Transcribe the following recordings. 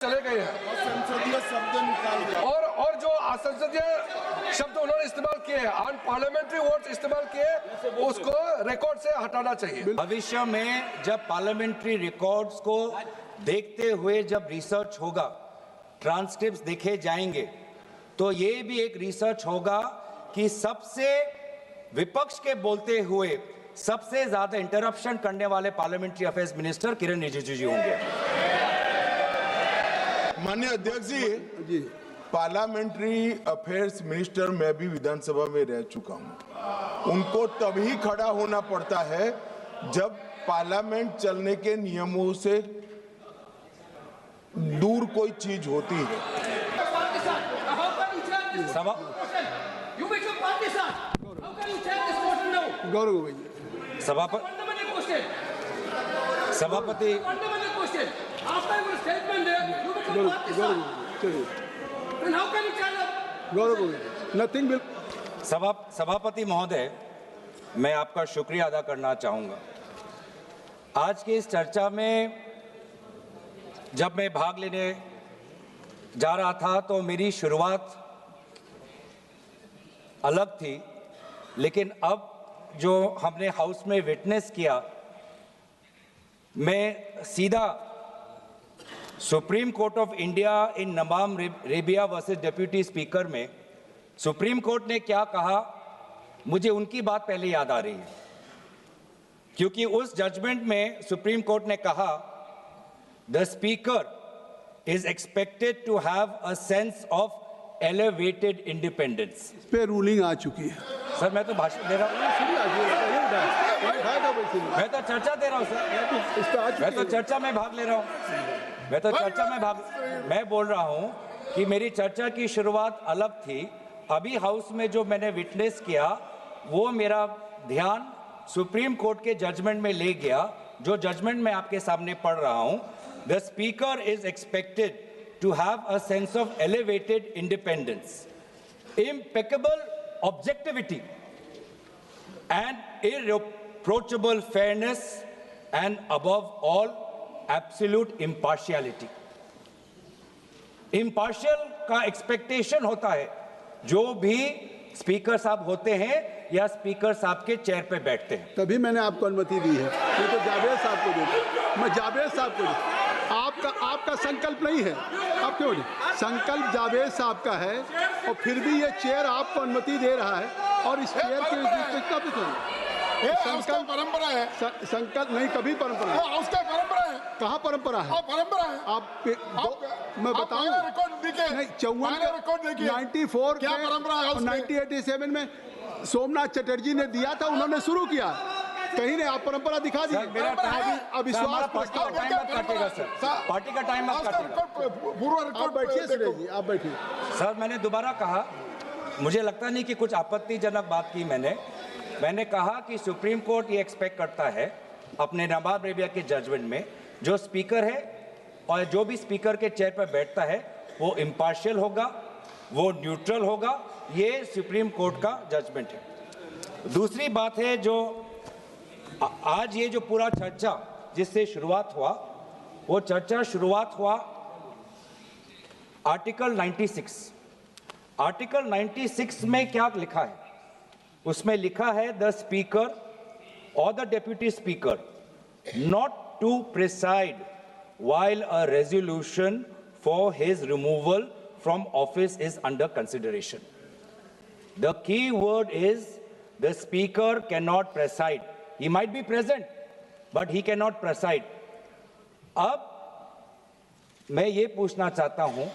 चले गए हैं संसदीय शब्द निकाल दिया और जो असंसदीय शब्द उन्होंने इस्तेमाल किए हैं, अनपार्लियामेंट्री वर्ड्स इस्तेमाल किए, उसको रिकॉर्ड से हटाना चाहिए। भविष्य में जब पार्लियामेंट्री रिकॉर्ड्स को देखते हुए जब रिसर्च होगा, ट्रांसक्रिप्ट्स देखे जाएंगे, तो ये भी एक रिसर्च होगा कि सबसे विपक्ष के बोलते हुए सबसे ज्यादा इंटरप्शन करने वाले पार्लियामेंट्री अफेयर्स मिनिस्टर किरण रिजिजू जी होंगे। माननीय अध्यक्ष जी, पार्लियामेंट्री अफेयर्स मिनिस्टर मैं भी विधानसभा में रह चुका हूं। उनको तभी खड़ा होना पड़ता है जब पार्लियामेंट चलने के नियमों से दूर कोई चीज होती है। सभा सभापति सभापति महोदय, मैं आपका शुक्रिया अदा करना चाहूंगा। आज की इस चर्चा में जब मैं भाग लेने जा रहा था तो मेरी शुरुआत अलग थी, लेकिन अब जो हमने हाउस में विटनेस किया, मैं सीधा supreme court of India in नमाम रेबिया वर्सेस डिप्टी स्पीकर में सुप्रीम कोर्ट ने क्या कहा, मुझे उनकी बात पहले याद आ रही है, क्योंकि उस जजमेंट में सुप्रीम कोर्ट ने कहा the speaker is expected to have a sense of elevated independence. इस पे रूलिंग आ चुकी है। सर मैं तो भाषण दे रहा हूँ, मैं तो चर्चा दे रहा हूँ सर, मैं तो चर्चा में भाग ले रहा हूँ, मैं बोल रहा हूँ कि मेरी चर्चा की शुरुआत अलग थी। अभी हाउस में जो मैंने विटनेस किया वो मेरा ध्यान सुप्रीम कोर्ट के जजमेंट में ले गया, जो जजमेंट मैं आपके सामने पढ़ रहा हूँ। The speaker is expected to have a sense of elevated independence, impeccable objectivity, and irreproachable fairness, and above all, absolute impartiality. Impartial का expectation होता है जो भी स्पीकर साहब होते हैं या स्पीकर साहब के चेयर पे बैठते हैं। तभी मैंने आपको अनुमति दी है, ये तो जावेद साहब को देता, मैं जावेद साहब को देता। आपका संकल्प नहीं है, आप क्यों नहीं? संकल्प जावेद साहब का है और फिर भी ये चेयर आपको अनुमति दे रहा है और इस चेयर के संकल्प परंपरा है। संकल्प नहीं, कभी परंपरा है, उसका परंपरा है। कहाँ परंपरा है? परंपरा है। आप मैं बताऊं नहीं, 94 क्या परंपरा है? 1987 में सोमनाथ चटर्जी ने दिया था, उन्होंने शुरू किया, कहीं ने आप परंपरा दिखा दी। मेरा अविश्वास प्रस्ताव काटेगा सर, पार्टी का टाइम मत काटेगा। आप बैठिए जी, आप बैठिए। सर मैंने दोबारा कहा, मुझे लगता नहीं कि कुछ आपत्तिजनक बात की मैंने कहा कि सुप्रीम कोर्ट ये एक्सपेक्ट करता है अपने नवाब रेबिया के जजमेंट में, जो स्पीकर है और जो भी स्पीकर के चेयर पर बैठता है वो इम्पार्शियल होगा, वो न्यूट्रल होगा। ये सुप्रीम कोर्ट का जजमेंट है। दूसरी बात है, जो आज ये जो पूरा चर्चा जिससे शुरुआत हुआ, वो चर्चा शुरुआत हुआ आर्टिकल 96। आर्टिकल 96 में क्या लिखा है? उसमें लिखा है द स्पीकर और the deputy speaker not to preside while a resolution for his removal from office is under consideration. The key word is the speaker cannot preside. He might be present, but he cannot preside. अब मैं ये पूछना चाहता हूं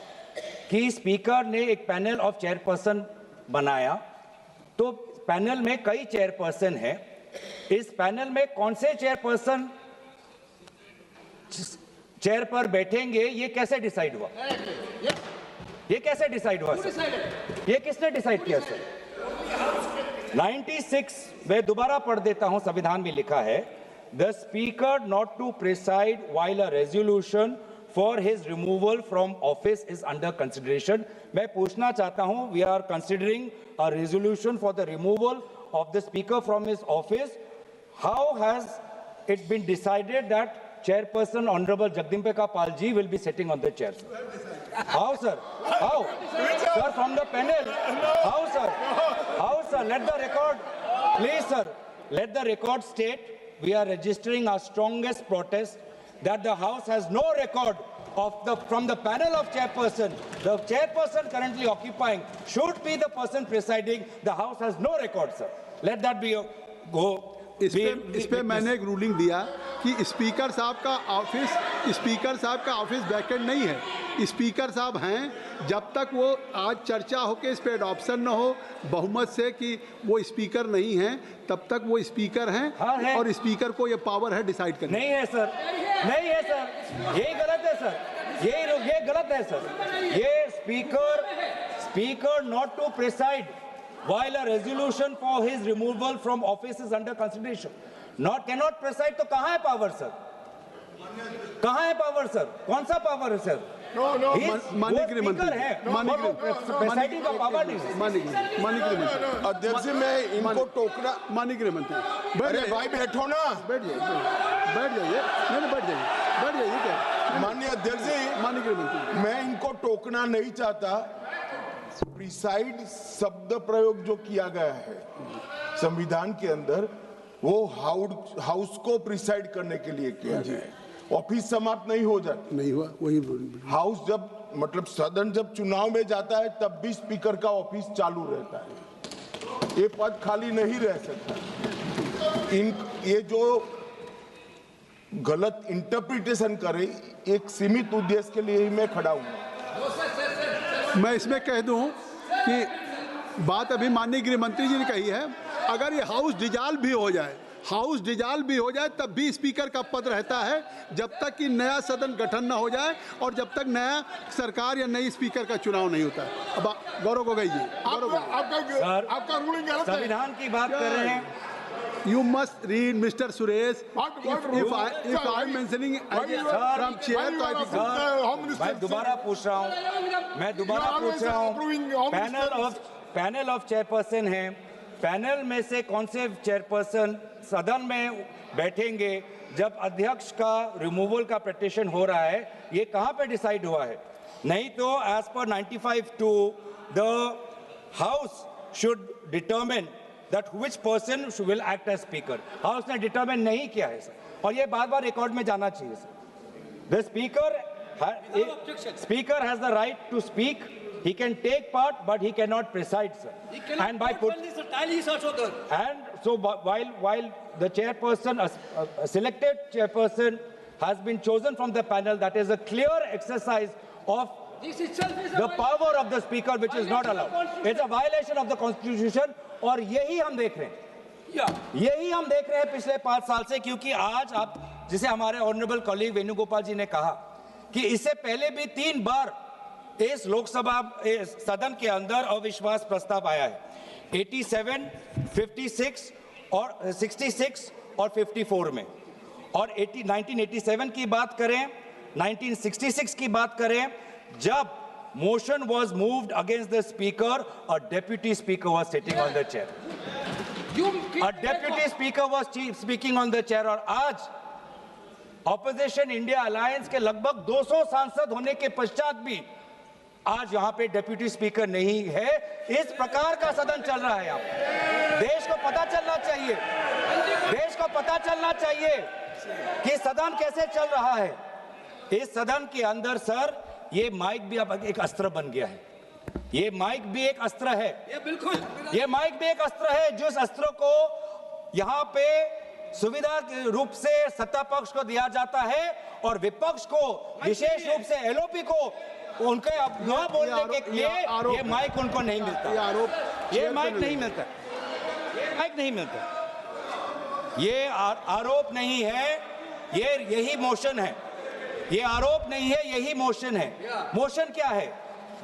कि speaker ने एक panel of chairperson बनाया, तो पैनल में कई चेयरपर्सन हैं। इस पैनल में कौन से चेयरपर्सन चेयर पर बैठेंगे, ये कैसे डिसाइड हुआ? ये कैसे डिसाइड हुआ सर? ये किसने डिसाइड किया सर? 96 मैं दोबारा पढ़ देता हूं, संविधान में लिखा है the speaker not to preside while a resolution for his removal from office is under consideration. मैं पूछना चाहता हूं, we are considering a resolution for the removal of the speaker from his office. How has it been decided that chairperson Honorable Jagdambika Palji will be sitting on the chair, sir. How, sir? How? Sir, from the panel. How, sir? How, sir? Let the record, please, sir. Let the record state we are registering our strongest protest that the House has no record of from the panel of chairperson. The chairperson currently occupying should be the person presiding. The House has no record, sir. Let that be go. इस पे मैंने एक ruling दिया कि speaker साहब का office vacant नहीं है। स्पीकर साहब हैं जब तक वो आज चर्चा हो के इस पे एडॉप्शन न हो बहुमत से कि वो स्पीकर नहीं हैं, तब तक वो स्पीकर हैं। हाँ है। और स्पीकर को ये पावर है डिसाइड करने। नहीं है सर, नहीं है सर, यही गलत है सर, ये गलत है सर। ये speaker not to preside while a resolution for his removal from office is under consideration. Cannot preside, तो कहाँ है पावर सर? कहाँ है पावर सर? कौन सा पावर है सर? माननीय गृह मंत्री है, प्रेसाइडिंग का पावर नहीं है। माननीय गृह मंत्री अध्यक्ष जी, मैं इनको टोकना। माननीय गृह मंत्री अरे भाई बैठो ना, बैठ जाइए नहीं बैठ जाइए क्या? माननीय अध्यक्ष जी, माननीय गृह मंत्री, मैं इनको टोकना नहीं चाहता। प्रिसाइड शब्द प्रयोग जो किया गया है संविधान के अंदर, वो हाउस को प्रिसाइड करने के लिए किया गया है। ऑफिस समाप्त नहीं हो जाता, नहीं हुआ वही। हाउस जब मतलब सदन जब चुनाव में जाता है तब भी स्पीकर का ऑफिस चालू रहता है, ये पद खाली नहीं रह सकता। ये जो गलत इंटरप्रिटेशन करे, एक सीमित उद्देश्य के लिए ही मैं खड़ा हूँ। मैं इसमें कह दूं कि बात अभी माननीय गृह मंत्री जी ने कही है, अगर ये हाउस डिजॉल्व भी हो जाए तब भी स्पीकर का पद रहता है जब तक कि नया सदन गठन न हो जाए और जब तक नया सरकार या नई स्पीकर का चुनाव नहीं होता है। अब गौरव गोगोई जी, आपका रूलिंग गलत है। संविधान की बात कर रहे हैं। You must read, Mr. Suresh. If I'm mentioning from chair, तो I think मैं दोबारा पूछ रहा हूँ, पैनल ऑफ चेयरपर्सन है, पैनल में से कौन से चेयरपर्सन सदन में बैठेंगे जब अध्यक्ष का रिमूवल का पिटीशन हो रहा है, ये कहाँ पे डिसाइड हुआ है? नहीं तो as per 95(2) the house should determine that which person will act as speaker. House ने डिटरमिन नहीं किया है सर, और ये बार-बार रिकॉर्ड में जाना चाहिए sir. The speaker has the right to speak. He can take part, but he cannot preside, sir. And by and so while the chairperson, a selected chairperson, has been chosen from the panel, that is a clear exercise of the power of the speaker, which is not allowed. It's a violation of the constitution. और यही हम देख रहे हैं पिछले 5 साल से, क्योंकि आज आप जिसे हमारे ऑनरेबल कॉलीग वेणुगोपाल जी ने कहा कि इससे पहले भी 3 बार इस लोकसभा सदन के अंदर अविश्वास प्रस्ताव आया है, 87, 56 और 66 और 54 में। और 1987 की बात करें, 1966 की बात करें, जब motion was moved against the speaker, a deputy speaker was sitting on the chair. A deputy speaker was speaking on the chair. और आज ऑपोजिशन इंडिया अलायंस के लगभग 200 सांसद होने के पश्चात भी आज यहाँ पे डेप्यूटी स्पीकर नहीं है। इस प्रकार का सदन चल रहा है। यहाँ देश को पता चलना चाहिए कि सदन कैसे चल रहा है। इस सदन के अंदर सर ये माइक भी अब एक अस्त्र बन गया है। ये माइक भी एक अस्त्र है। ये माइक भी एक अस्त्र है, जिस अस्त्र को यहाँ पे सुविधा के रूप से सत्ता पक्ष को दिया जाता है और विपक्ष को, विशेष रूप से एलओपी को, उनके न बोलने के लिए ये माइक उनको नहीं मिलता। ये माइक नहीं मिलता। ये आरोप नहीं है, ये यही मोशन है। ये आरोप नहीं है, यही मोशन है। मोशन क्या है?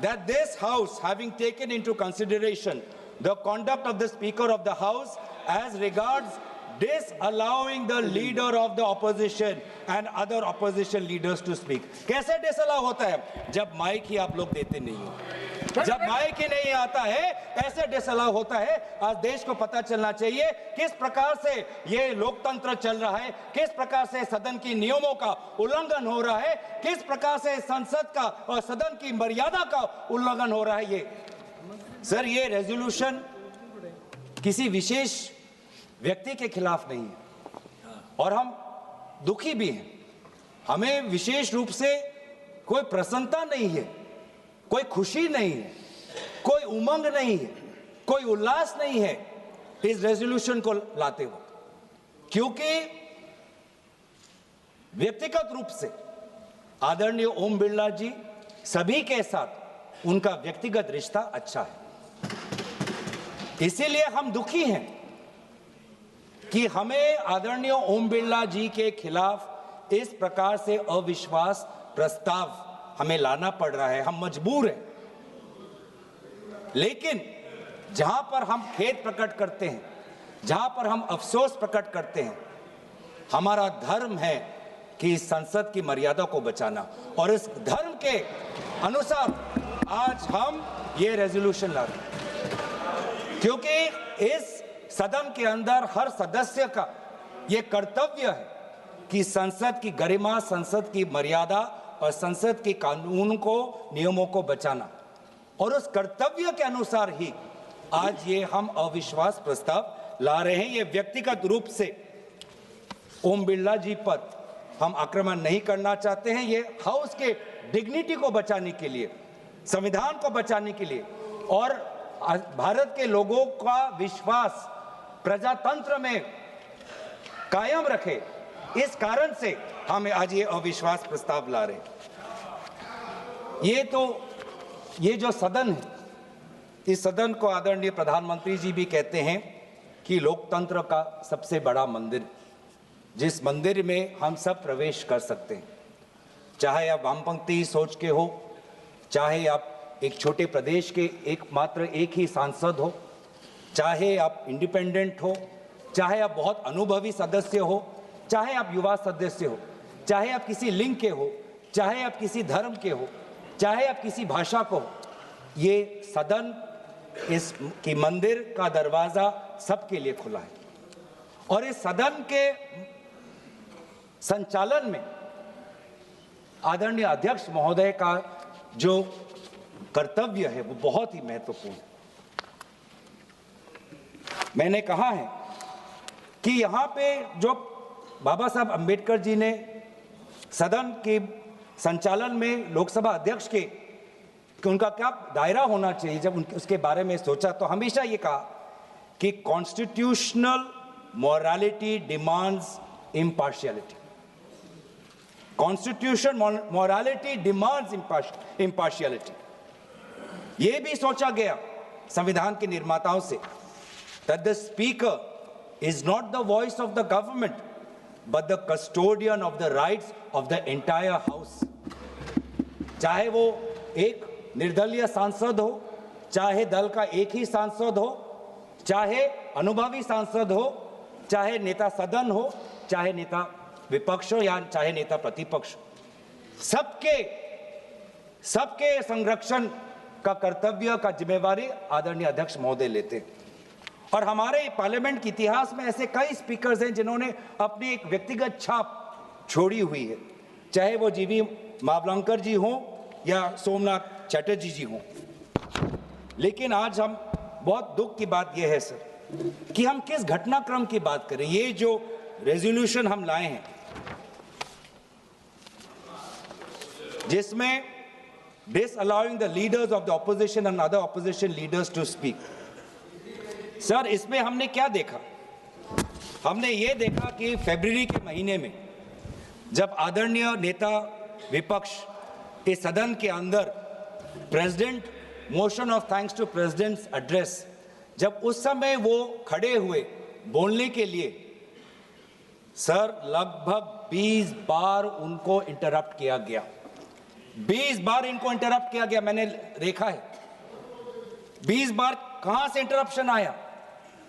That this house, having taken into consideration the conduct of the Speaker of the House as regards disallowing the leader of the opposition and other opposition leaders to speak. कैसे disallow होता है? जब mic ही आप लोग देते नहीं हो। जब माइक ही नहीं आता है ऐसे डिसअलाउ होता है। आज देश को पता चलना चाहिए किस प्रकार से ये लोकतंत्र चल रहा है, किस प्रकार से सदन की नियमों का उल्लंघन हो रहा है, किस प्रकार से संसद का और सदन की मर्यादा का उल्लंघन हो रहा है। ये सर, ये रेजोल्यूशन किसी विशेष व्यक्ति के खिलाफ नहीं है और हम दुखी भी हैं। हमें विशेष रूप से कोई प्रसन्नता नहीं है, कोई खुशी नहीं है, कोई उमंग नहीं है, कोई उल्लास नहीं है इस रेजोल्यूशन को लाते हुए, क्योंकि व्यक्तिगत रूप से आदरणीय ओम बिरला जी सभी के साथ उनका व्यक्तिगत रिश्ता अच्छा है। इसीलिए हम दुखी हैं कि हमें आदरणीय ओम बिरला जी के खिलाफ इस प्रकार से अविश्वास प्रस्ताव हमें लाना पड़ रहा है। हम मजबूर हैं, लेकिन जहां पर हम खेद प्रकट करते हैं, जहां पर हम अफसोस प्रकट करते हैं, हमारा धर्म है कि संसद की मर्यादा को बचाना, और इस धर्म के अनुसार आज हम ये रेजोल्यूशन ला रहे हैं, क्योंकि इस सदन के अंदर हर सदस्य का ये कर्तव्य है कि संसद की गरिमा, संसद की मर्यादा और संसद के कानून को, नियमों को बचाना, और उस कर्तव्य के अनुसार ही आज ये हम अविश्वास प्रस्ताव ला रहे हैं। ये व्यक्तिगत रूप से ओम बिरला जी पर हम आक्रमण नहीं करना चाहते हैं। ये हाउस के डिग्निटी को बचाने के लिए, संविधान को बचाने के लिए और भारत के लोगों का विश्वास प्रजातंत्र में कायम रखे, इस कारण से हम आज ये अविश्वास प्रस्ताव ला रहे हैं। ये जो सदन है, इस सदन को आदरणीय प्रधानमंत्री जी भी कहते हैं कि लोकतंत्र का सबसे बड़ा मंदिर, जिस मंदिर में हम सब प्रवेश कर सकते हैं, चाहे आप वामपंथी सोच के हो, चाहे आप एक छोटे प्रदेश के एकमात्र एक ही सांसद हो, चाहे आप इंडिपेंडेंट हो, चाहे आप बहुत अनुभवी सदस्य हो, चाहे आप युवा सदस्य हो, चाहे आप किसी लिंग के हो, चाहे आप किसी धर्म के हो, चाहे आप किसी भाषा को हो, ये सदन, इस की मंदिर का दरवाजा सबके लिए खुला है। और इस सदन के संचालन में आदरणीय अध्यक्ष महोदय का जो कर्तव्य है वो बहुत ही महत्वपूर्ण है। मैंने कहा है कि यहाँ पे जो बाबा साहब अंबेडकर जी ने सदन के संचालन में लोकसभा अध्यक्ष के उनका क्या दायरा होना चाहिए, जब उसके बारे में सोचा तो हमेशा ये कहा कि constitutional morality demands impartiality. Constitution morality demands impartiality. ये भी सोचा गया संविधान के निर्माताओं से that the speaker is not the voice of the government but the custodian of the rights of the entire house। चाहे वो एक निर्दलीय सांसद हो, चाहे दल का एक ही सांसद हो, चाहे अनुभवी सांसद हो, चाहे नेता सदन हो, चाहे नेता विपक्ष हो या चाहे नेता प्रतिपक्ष, सबके संरक्षण का कर्तव्य का जिम्मेवारी आदरणीय अध्यक्ष महोदय लेते हैं। और हमारे पार्लियामेंट के इतिहास में ऐसे कई स्पीकर्स हैं जिन्होंने अपनी एक व्यक्तिगत छाप छोड़ी हुई है, चाहे वो जीवी मावलंकर जी हों या सोमनाथ चटर्जी जी हों। लेकिन आज हम बहुत दुख की बात यह है सर कि हम किस घटनाक्रम की बात करें। ये जो रेजोल्यूशन हम लाए हैं जिसमें disallowing the leaders of the opposition and other opposition leaders to speak, sir इसमें हमने क्या देखा? हमने ये देखा कि फरवरी के महीने में जब आदरणीय नेता विपक्ष इस सदन के अंदर president motion of thanks to president's address, जब उस समय वो खड़े हुए बोलने के लिए, सर लगभग 20 बार उनको इंटरप्ट किया गया। 20 बार इनको इंटरप्ट किया गया, मैंने देखा है। 20 बार कहां से इंटरप्शन आया?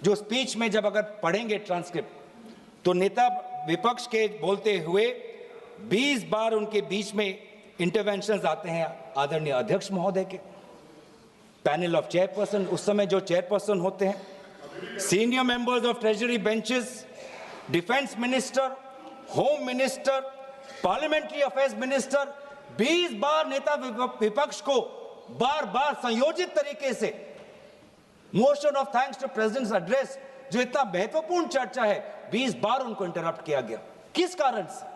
जो स्पीच में जब अगर पढ़ेंगे ट्रांसक्रिप्ट तो नेता विपक्ष के बोलते हुए 20 बार उनके बीच में इंटरवेंशंस आते हैं आदरणीय अध्यक्ष महोदय के। पैनल ऑफ चेयरपर्सन, उस समय जो चेयरपर्सन होते हैं, senior members of treasury benches, defence minister, home minister, parliamentary affairs minister, 20 बार नेता विपक्ष को बार बार संयोजित तरीके से motion of thanks to president's address, जो इतना महत्वपूर्ण चर्चा है, 20 बार उनको इंटरप्ट किया गया। किस कारण से,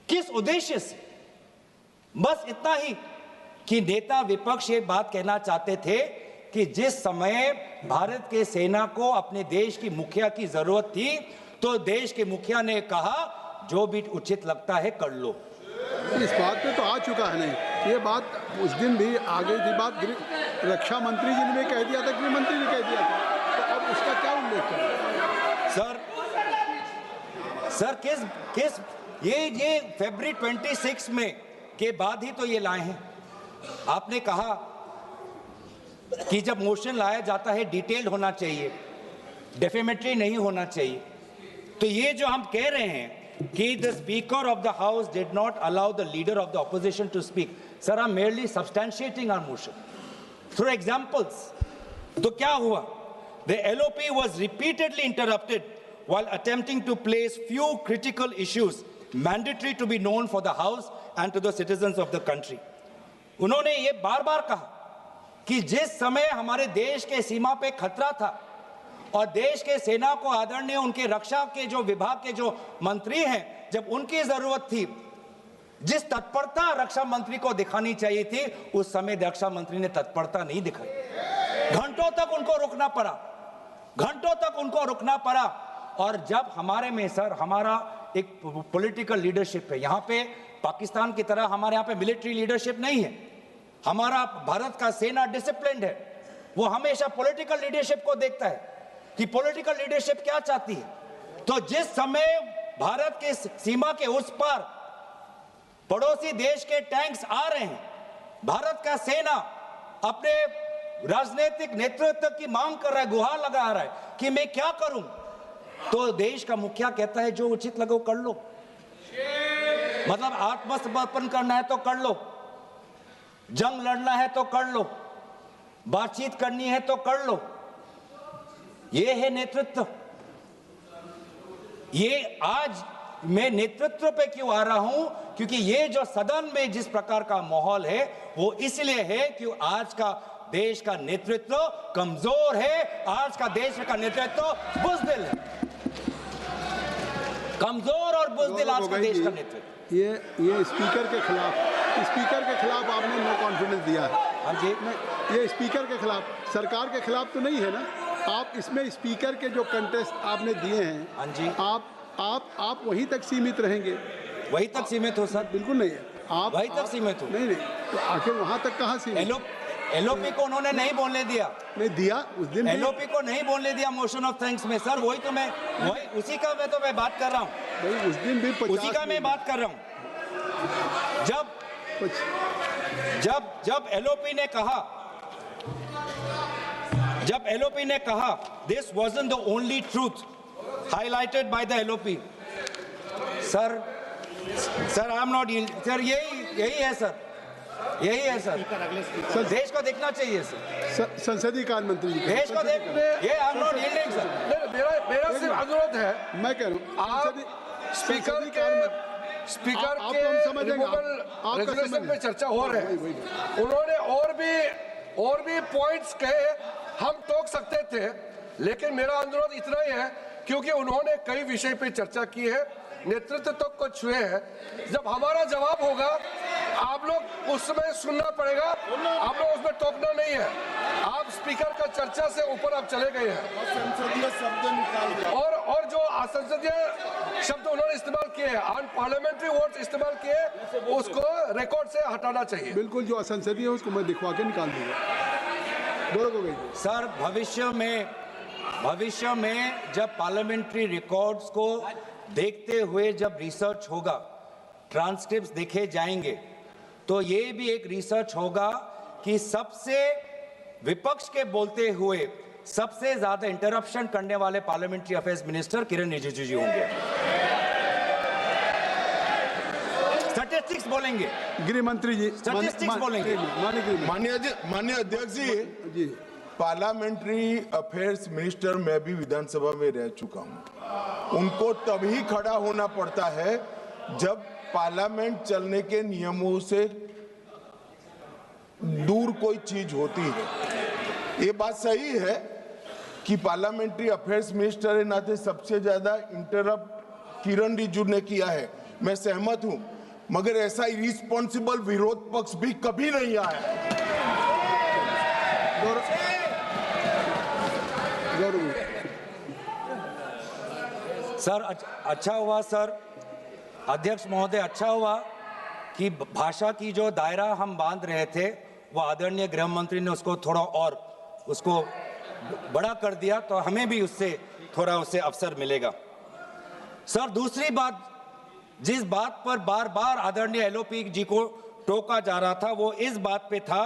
किस उद्देश्य से? बस इतना ही कि नेता विपक्ष ये बात कहना चाहते थे कि जिस समय भारत के सेना को अपने देश की मुखिया की जरूरत थी, तो देश के मुखिया ने कहा जो भी उचित लगता है कर लो। इस बात पे तो आ चुका है नहीं, ये बात उस दिन भी आ गई थी बात, रक्षा मंत्री जी ने भी कह दिया था, गृह मंत्री ने कह दिया था, तो अब उसका क्या उल्लेख करें? सर किस ये फरवरी 26 में के बाद ही तो ये लाए हैं। आपने कहा कि जब मोशन लाया जाता है डिटेल होना चाहिए, डेफेमेटरी नहीं होना चाहिए। तो ये जो हम कह रहे हैं कि the Speaker of the House did not allow the leader of the opposition to speak, sir, I'm merely substantiating our motion through examples. तो क्या हुआ? The LOP was repeatedly interrupted while attempting to place few critical issues mandatory to be known for the House and to the citizens of the country. उन्होंने ये बार बार कहा कि जिस समय हमारे देश के सीमा पे खतरा था और देश के सेना को आदरणीय उनके रक्षा के जो विभाग के जो मंत्री हैं, जब उनकी जरूरत थी, जिस तत्परता रक्षा मंत्री को दिखानी चाहिए थी, उस समय रक्षा मंत्री ने तत्परता नहीं दिखाई। घंटों तक उनको रुकना पड़ा। और जब हमारे में सर हमारा एक पॉलिटिकल लीडरशिप है, यहाँ पे पाकिस्तान की तरह हमारे यहाँ पे मिलिट्री लीडरशिप नहीं है। हमारा भारत का सेना डिसिप्लिन्ड है, वो हमेशा पॉलिटिकल लीडरशिप को देखता है कि पॉलिटिकल लीडरशिप क्या चाहती है। तो जिस समय भारत के सीमा के उस पार पड़ोसी देश के टैंक्स आ रहे हैं, भारत का सेना अपने राजनीतिक नेतृत्व की मांग कर रहा है, गुहार लगा रहा है कि मैं क्या करूं, तो देश का मुखिया कहता है जो उचित लगे कर लो। मतलब आत्मसमर्पण करना है तो कर लो, जंग लड़ना है तो कर लो, बातचीत करनी है तो कर लो। ये है नेतृत्व। ये आज मैं नेतृत्व पे क्यों आ रहा हूं, क्योंकि ये जो सदन में जिस प्रकार का माहौल है वो इसलिए है कि आज का देश का नेतृत्व कमजोर है, आज का देश का नेतृत्व बुज़दिल है, कमजोर और बुज़दिल आज का देश का नेतृत्व। ये स्पीकर के खिलाफ आपने नो कॉन्फिडेंस दिया है। हाँ जी, ये स्पीकर के खिलाफ, सरकार के खिलाफ तो नहीं है ना। आप इसमें स्पीकर के जो कंटेस्ट आपने दिए हैं, हाँ जी, आप वहीं तक सीमित रहेंगे। वहीं तक सीमित हो सर? बिल्कुल नहीं है, आप वहीं तक सीमित हो। नहीं, तो आखिर वहां तक कहाँ सीमित? एलओपी को उन्होंने नहीं बोलने दिया। नहीं दिया उस दिन, एलओपी को नहीं बोलने दिया मोशन ऑफ थैंक्स में सर। वही उसी का मैं बात कर रहा हूँ। उस दिन भी उसी का मैं बात कर रहा हूँ। जब एलओपी ने कहा this wasn't the only truth highlighted by the LOP, sir I am not, sir यही है सर, यही है सर। देश को देखना चाहिए सर, संसदीय कार्य मंत्री जी, देश को देखने, ये I am not yielding sir. मेरा सिर्फ अनुरोध है, मैं कह रहा हूँ आप स्पीकर के रेजोल्यूशन पे चर्चा हो रहे हैं, उन्होंने और भी पॉइंट्स कहे, हम टोक सकते थे, लेकिन मेरा अनुरोध इतना ही है क्योंकि उन्होंने कई विषय पे चर्चा की है, नेतृत्व तो कुछ छुए हैं। जब हमारा जवाब होगा आप लोग उसमें सुनना पड़ेगा, आप लोग उसमें टोकना नहीं है। आप स्पीकर का चर्चा से ऊपर आप चले गए हैं संसदीय शब्द निकाल दिया। और जो असंसदीय शब्द उन्होंने इस्तेमाल किए हैं, अनपार्लियामेंट्री वर्ड्स इस्तेमाल किए, उसको रिकॉर्ड से हटाना चाहिए। बिल्कुल, जो असंसदीय है उसको मैं दिखवा के निकाल दूंगा। सर भविष्य में जब पार्लियामेंट्री रिकॉर्ड्स को देखते हुए जब रिसर्च होगा, ट्रांसक्रिप्ट्स देखे जाएंगे, तो ये भी एक रिसर्च होगा कि सबसे विपक्ष के बोलते हुए सबसे ज्यादा इंटरप्शन करने वाले पार्लियामेंट्री अफेयर्स मिनिस्टर किरण रिजिजू जी होंगे। स्टैटिस्टिक्स बोलेंगे, गृह मंत्री जी स्टैटिस्टिक्स बोलेंगे। माननीय अध्यक्ष जी, पार्लियामेंट्री अफेयर्स मिनिस्टर मैं भी विधानसभा में रह चुका हूं। उनको तभी खड़ा होना पड़ता है जब पार्लियामेंट चलने के नियमों से दूर कोई चीज होती है। ये बात सही है कि पार्लियामेंट्री अफेयर्स मिनिस्टर के नाते सबसे ज्यादा इंटरप्ट किरण रिजिजू ने किया है, मैं सहमत हूं, मगर ऐसा इरिस्पॉन्सिबल विरोध पक्ष भी कभी नहीं आया। सर अच्छा हुआ सर, अध्यक्ष महोदय, अच्छा हुआ कि भाषा की जो दायरा हम बांध रहे थे वो आदरणीय गृह मंत्री ने उसको थोड़ा और उसको बड़ा कर दिया, तो हमें भी उससे थोड़ा उससे अवसर मिलेगा। सर दूसरी बात, जिस बात पर बार बार आदरणीय एलओपी जी को टोका जा रहा था वो इस बात पे था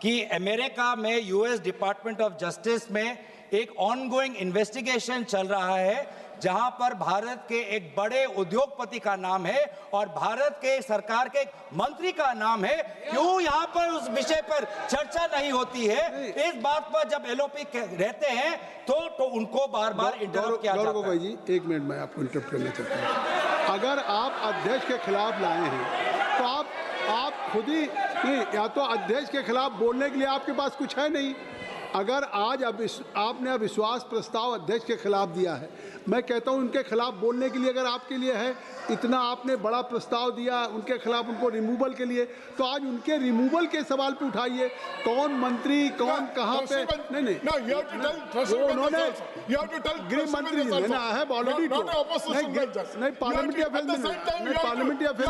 कि अमेरिका में यूएस डिपार्टमेंट ऑफ जस्टिस में एक ऑनगोइंग इन्वेस्टिगेशन चल रहा है जहां पर भारत के एक बड़े उद्योगपति का नाम है और भारत के सरकार के एक मंत्री का नाम है। क्यों यहां पर उस विषय पर चर्चा नहीं होती है? इस बात पर जब एलओपी रहते हैं तो उनको बार बार इंटरप्ट किया जाता है। गौरव जी, एक मिनट मैं आपको इंटरप्ट करना चाहता हूं। अगर आप अध्यक्ष के खिलाफ लाए हैं तो आप खुद ही नहीं, या तो अध्यक्ष के खिलाफ बोलने के लिए आपके पास कुछ है नहीं। अगर आज आपने अविश्वास प्रस्ताव अध्यक्ष के खिलाफ दिया है, मैं कहता हूं उनके खिलाफ बोलने के लिए अगर आपके लिए है, इतना आपने बड़ा प्रस्ताव दिया उनके खिलाफ, उनको रिमूवल के लिए, तो आज उनके रिमूवल के सवाल पे उठाइए। कौन मंत्री कौन कहां पे, नहीं उन्होंने गृह मंत्री ने आई हैव ऑलरेडी नहीं parliamentary affair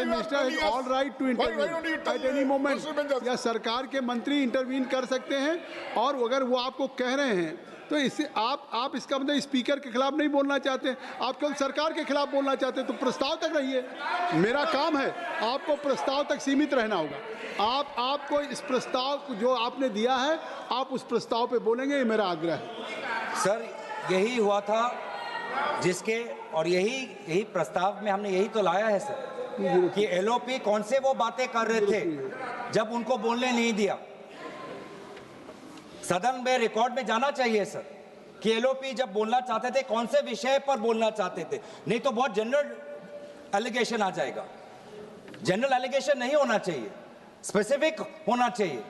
minister is all right to intervene at any moment. या सरकार के मंत्री इंटरवीन कर सकते हैं, और अगर वो आपको कह रहे हैं तो इससे आप इसका मतलब स्पीकर के खिलाफ नहीं बोलना चाहते, आप केवल सरकार के खिलाफ बोलना चाहते हैं, तो प्रस्ताव तक रहिए। मेरा काम है, आपको प्रस्ताव तक सीमित रहना होगा। आपको इस प्रस्ताव जो आपने दिया है आप उस प्रस्ताव पे बोलेंगे, ये मेरा आग्रह है। सर यही हुआ था जिसके, और यही प्रस्ताव में हमने यही तो लाया है सर कि एलओपी कौन से वो बातें कर रहे थे जब उनको बोलने नहीं दिया। सदन में रिकॉर्ड में जाना चाहिए सर कि एलओपी जब बोलना चाहते थे कौन से विषय पर बोलना चाहते थे, नहीं तो बहुत जनरल एलिगेशन आ जाएगा। जनरल एलिगेशन नहीं होना चाहिए, स्पेसिफिक होना चाहिए,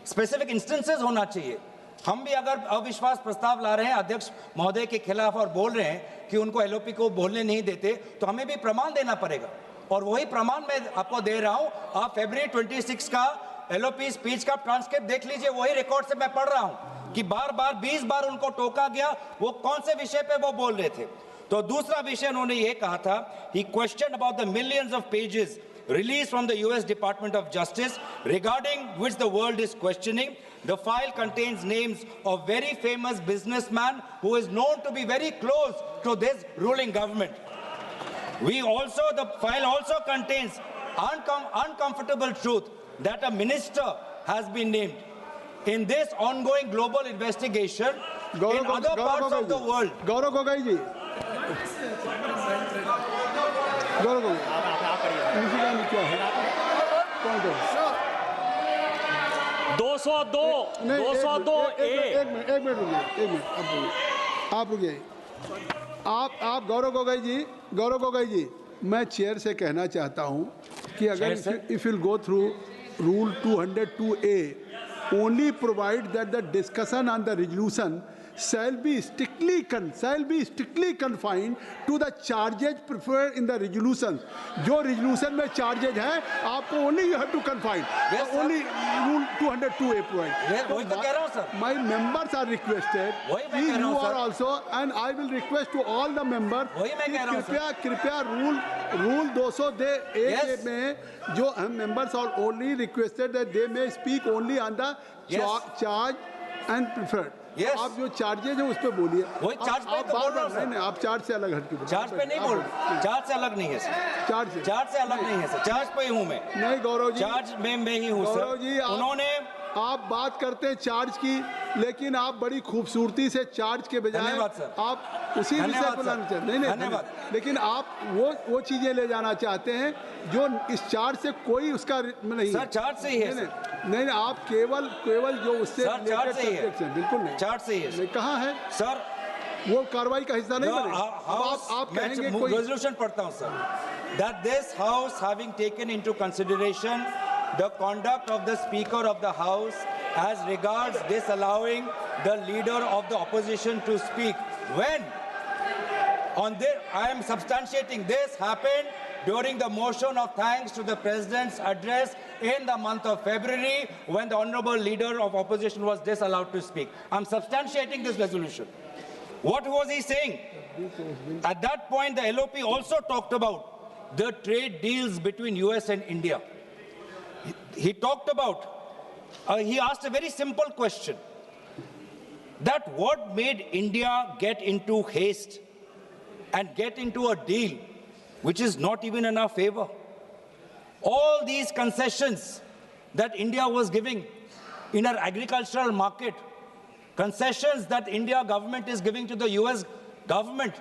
स्पेसिफिक इंस्टेंसेस होना चाहिए। हम भी अगर अविश्वास प्रस्ताव ला रहे हैं अध्यक्ष महोदय के खिलाफ और बोल रहे हैं कि उनको एलओपी को बोलने नहीं देते, तो हमें भी प्रमाण देना पड़ेगा, और वही प्रमाण मैं आपको दे रहा हूं। आप फरवरी 26 का एलओपी स्पीच का ट्रांसक्रिप्ट देख लीजिए, वही रिकॉर्ड से मैं पढ़ रहा हूं कि बार बार 20 बार उनको टोका गया, वो कौन से विषय पे वो बोल रहे थे। तो दूसरा विषय उन्होंने ये कहा था, he question about the millions of pages released from the US Department of Justice regarding which the world is questioning. The file contains names of very famous businessman who is known to be very close to this ruling government. The file also contains uncomfortable truth that a minister has been named in this ongoing global investigation in other parts of the world. Gaurav Gogoi जी, गौरव गोगोई, क्या है? 202 एक minute आप रुकिए। आप गौरव गोगोई जी, मैं chair से कहना चाहता हूं कि अगर if will go through rule 202A only provide that the discussion on the resolution shall be strictly confined to the charges preferred in the resolution. जो resolution में charges हैं, आपको only you have to confine. Yes, only rule 202A provide. वही तो कह रहा हूं sir. My members are requested. Please you are also, and I will request to all the members. वही मैं कह रहा हूं कृपया rule 202A में जो हम members are only requested that they may speak only on the charge and preferred. Yes. आप जो चार्जेज है उस पे बोलिए। वही चार्ज पे तो बोल रहा हूं सर। नहीं, आप चार्ज से अलग हटके चार्ज पे नहीं बोल, चार्ज से अलग नहीं है सर, चार्ज से अलग नहीं है सर, चार्ज पे ही हूं मैं। नहीं गौरव जी, चार्ज में मैं ही हूं सर। गौरव जी, उन्होंने आप बात करते हैं चार्ज की, लेकिन आप बड़ी खूबसूरती से चार्ज के बजाय धन्यवाद सर। आप उसी विषय धन्यवाद को सर। लाना चाहते हैं। नहीं धन्यवाद। लेकिन आप वो चीजें ले जाना चाहते हैं जो इस चार्ज से कोई उसका नहीं सर चार्ज से ही है नहीं, सर। नहीं आप केवल जो उससे सर, चार्ज से ही है। related subjects हैं, बिल्कुल नहीं चार्ज से ही है नहीं, कहाँ है सर। वो कार्रवाई का हिस्सा नहीं बने। House, आप मैं कहेंगे कोई रेजोल्यूशन पढ़ता हूं sir, that this house having taken into consideration the conduct of the speaker of the house as regards disallowing the leader of the opposition to speak when on this I am substantiating this happened during the motion of thanks to the president's address in the month of February when the honorable leader of opposition was disallowed to speak. I'm substantiating this resolution. What was he saying? At that point, the LOP also talked about the trade deals between US and India. He talked about, he asked a very simple question, that what made India get into haste and get into a deal which is not even in our favor? All these concessions that India was giving in our agricultural market, concessions that India government is giving to the US government,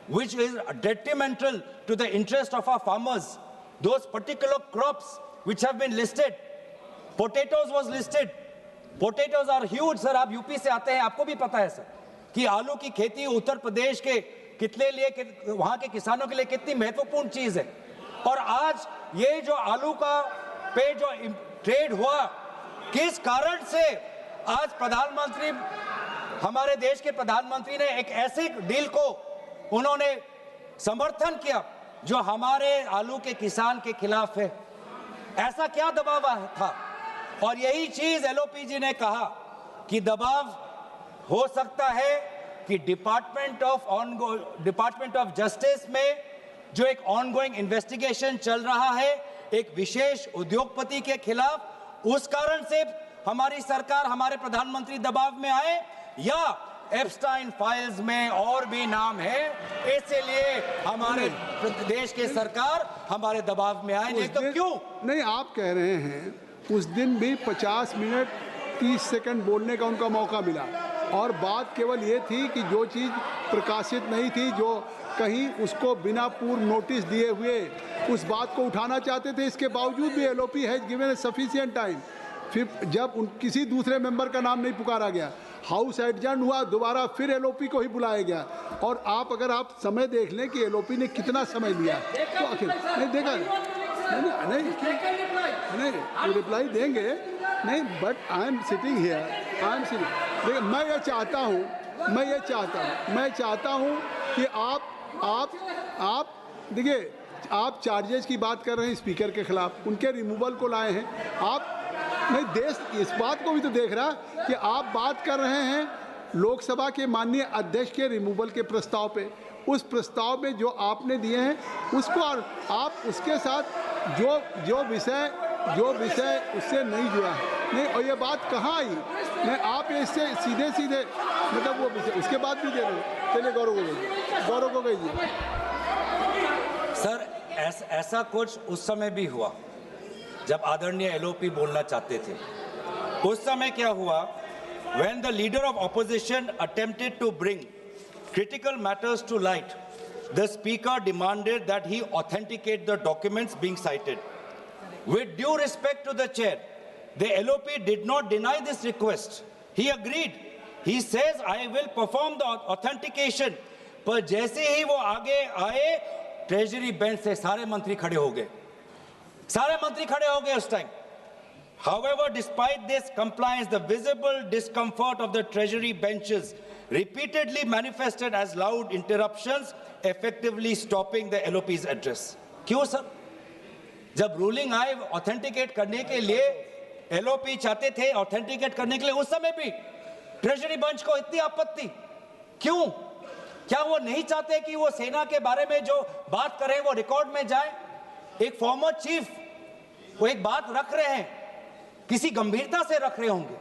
which is detrimental to the interest of our farmers. Those particular crops which have been listed, potatoes was listed. Potatoes are huge, sir. आप UP से आते हैं, आपको भी पता है sir कि आलू की खेती उत्तर प्रदेश के कितने लिए, वहां के किसानों के लिए कितनी महत्वपूर्ण चीज है। और आज ये जो आलू का पे जो ट्रेड हुआ, किस कारण से आज प्रधानमंत्री, हमारे देश के प्रधानमंत्री ने एक ऐसे डील को उन्होंने समर्थन किया जो हमारे आलू के किसान के खिलाफ है? ऐसा क्या दबाव था? और यही चीज एलओपी जी ने कहा कि दबाव हो सकता है कि डिपार्टमेंट ऑफ जस्टिस में जो एक ऑनगोइंग इन्वेस्टिगेशन चल रहा है एक विशेष उद्योगपति के खिलाफ, उस कारण से हमारी सरकार, हमारे प्रधानमंत्री दबाव में आए, या एप्स्टाइन फाइल्स में और भी नाम है, इसलिए हमारे देश के सरकार हमारे दबाव में आए, नहीं तो क्यों? नहीं, आप कह रहे हैं उस दिन भी 50 मिनट 30 सेकंड बोलने का उनका मौका मिला, और बात केवल ये थी कि जो चीज़ प्रकाशित नहीं थी, जो कहीं उसको बिना पूर्व नोटिस दिए हुए उस बात को उठाना चाहते थे, इसके बावजूद भी LOP has given A sufficient time. फिर जब किसी दूसरे मेंबर का नाम नहीं पुकारा गया, हाउस एडजर्न हुआ, दोबारा फिर एलओपी को ही बुलाया गया। और आप अगर आप समय देख लें कि एलओपी ने कितना समय लिया, तो आखिर नहीं देखा, नहीं रिप्लाई देंगे नहीं, but I am sitting here, I am sitting. देखिए, मैं ये चाहता हूँ कि आप देखिए, आप चार्जेस की बात कर रहे हैं स्पीकर के खिलाफ, उनके रिमूवल को लाए हैं आप। नहीं, देश इस बात को भी तो देख रहा कि आप बात कर रहे हैं लोकसभा के माननीय अध्यक्ष के रिमूवल के प्रस्ताव पे, उस प्रस्ताव में जो आपने दिए हैं उसको, और आप उसके साथ जो विषय उससे नहीं जुड़ा है, नहीं, और ये बात कहाँ आई? नहीं, आप इससे सीधे मतलब वो विषय उसके बाद भी दे रहे हैं। चलिए गौरव को कहिए। सर, ऐसा कुछ उस समय भी हुआ जब आदरणीय एलओपी बोलना चाहते थे। उस समय क्या हुआ? When the leader of opposition attempted to bring critical matters to light, the speaker demanded that he authenticate the documents being cited. With due respect to the chair, the LOP did not deny this request. He agreed. He says, I will perform the authentication. पर जैसे ही वो आगे आए, treasury bench से सारे मंत्री खड़े हो गए उस time. However, despite this compliance, the visible discomfort of the treasury benches repeatedly manifested as loud interruptions, effectively stopping the LOP's address. क्यों सर? जब रूलिंग आए ऑथेंटिकेट करने के लिए, एलओपी चाहते थे ऑथेंटिकेट करने के लिए, उस समय भी ट्रेजरी बेंच को इतनी आपत्ति क्यों? क्या वो नहीं चाहते कि वो सेना के बारे में जो बात करें वो रिकॉर्ड में जाए? एक फॉर्मर चीफ वो एक बात रख रहे हैं, किसी गंभीरता से रख रहे होंगे,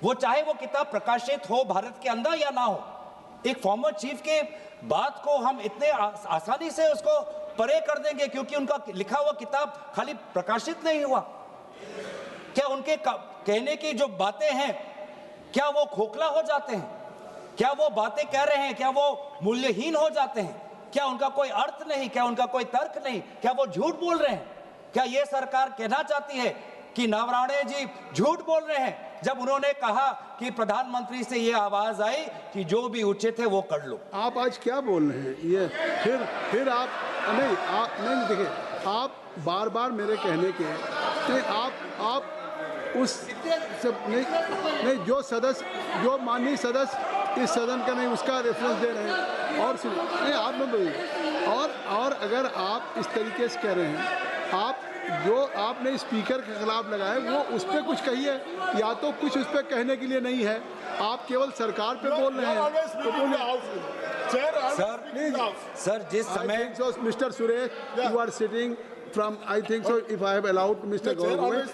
वो चाहे वो किताब प्रकाशित हो भारत के अंदर या ना हो, एक फॉर्मर चीफ के बात को हम इतने आसानी से उसको परे कर देंगे क्योंकि उनका लिखा हुआ किताब खाली प्रकाशित नहीं हुआ? क्या कहने की जो बातें हैं क्या वो खोखला हो जाते हैं? क्या वो बातें कह रहे हैं क्या वो मूल्यहीन हो जाते हैं? क्या उनका कोई अर्थ नहीं? क्या उनका कोई तर्क नहीं? क्या वो झूठ बोल रहे हैं? क्या ये सरकार कहना चाहती है कि नवराणे जी झूठ बोल रहे हैं जब उन्होंने कहा कि प्रधानमंत्री से ये आवाज आई कि जो भी उचित है वो कर लो? आप आज क्या बोल रहे हैं? ये फिर आप नहीं देखिए, आप बार बार मेरे कहने के नहीं, आप उस सब नहीं जो सदस्य, जो माननीय सदस्य इस सदन का नहीं उसका रेफरेंस दे रहे हैं और सुन नहीं आप में बोलिए। और अगर आप इस तरीके से कह रहे हैं, आप जो आपने स्पीकर के खिलाफ लगाए वो उस पर कुछ कहिए, या तो कुछ उस पर कहने के लिए नहीं है, आप केवल सरकार पे बोल रहे हैं तो बोलिए। सर जिस समय Mr Suresh, you are sitting from I think so if I have allowed to Mr. Gaurav,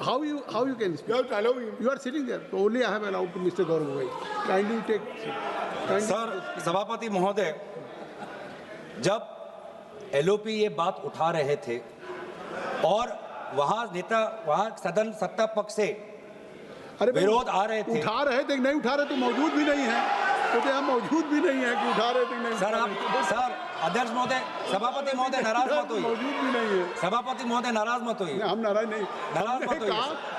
how you can speak? You are sitting there, so only I have allowed to Mr. Gaurav. Kindly take. Sir सभापति महोदय, जब LOP ये बात उठा रहे थे और वहाँ सदन सत्ता पक्ष से विरोध आ रहे थे, उठा रहे थे नहीं उठा रहे तो मौजूद भी नहीं है, तो क्या मौजूद भी नहीं है कि उठा रहे थे नहीं? सर अध्यक्ष महोदय, सभापति महोदय नाराज मत होइए। मौजूद भी नहीं है। सभापति महोदय नाराज मत होइए। हम नाराज नहीं, नाराज मत होइए।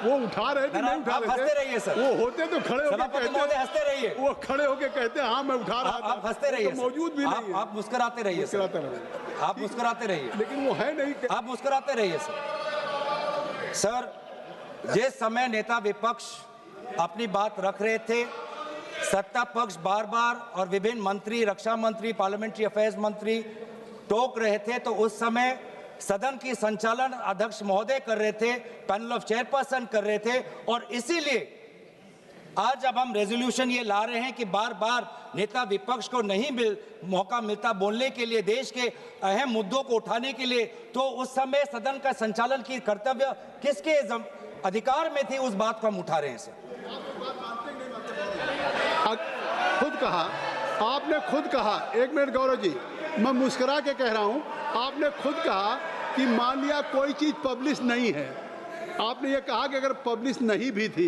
वो उठा रहे थे नहीं उठा रहे थे। हंसते रहिए सर। वो होते तो खड़े होकर सभापति महोदय हंसते रहिए। वो खड़े होकर कहते हाँ मैं उठा रहा था। आप हंसते रहिए। मौजूद भी नहीं है। आप मुस्कुराते रहिए। आप मुस्कुराते रहिए। लेकिन वो है नहीं। आप मुस्कुराते रहिए सर। सर जिस समय नेता विपक्ष अपनी बात रख रहे थे, सत्ता पक्ष बार बार और विभिन्न मंत्री, रक्षा मंत्री, पार्लियामेंट्री अफेयर्स मंत्री टोक रहे थे, तो उस समय सदन की संचालन अध्यक्ष महोदय कर रहे थे, पैनल ऑफ चेयरपर्सन कर रहे थे। और इसीलिए आज जब हम रेजोल्यूशन ये ला रहे हैं कि बार बार नेता विपक्ष को नहीं मौका मिलता बोलने के लिए, देश के अहम मुद्दों को उठाने के लिए, तो उस समय सदन का संचालन की कर्तव्य किसके अधिकार में थी, उस बात को हम उठा रहे हैं सर। खुद कहा, आपने खुद कहा, एक मिनट गौरव जी, मैं मुस्कुरा के कह रहा हूं, आपने खुद कहा कि मान लिया कोई चीज पब्लिश नहीं है, आपने ये कहा कि अगर पब्लिश नहीं भी थी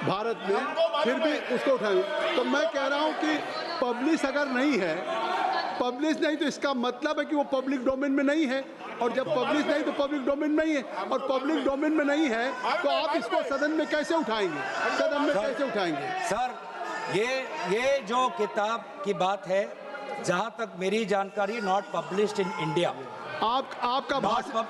भारत में फिर भी उसको उठाएं, तो मैं कह रहा हूं कि पब्लिश अगर नहीं है, पब्लिश नहीं तो इसका मतलब है कि वो पब्लिक डोमेन में नहीं है, और जब पब्लिश नहीं तो पब्लिक डोमेन में नहीं है, और पब्लिक डोमेन में नहीं है तो आप इसको सदन में कैसे उठाएंगे? सदन में कैसे उठाएंगे? सर ये जो किताब की बात है, जहां तक मेरी जानकारी, नॉट पब्लिश्ड इन इंडिया। आपका भाषण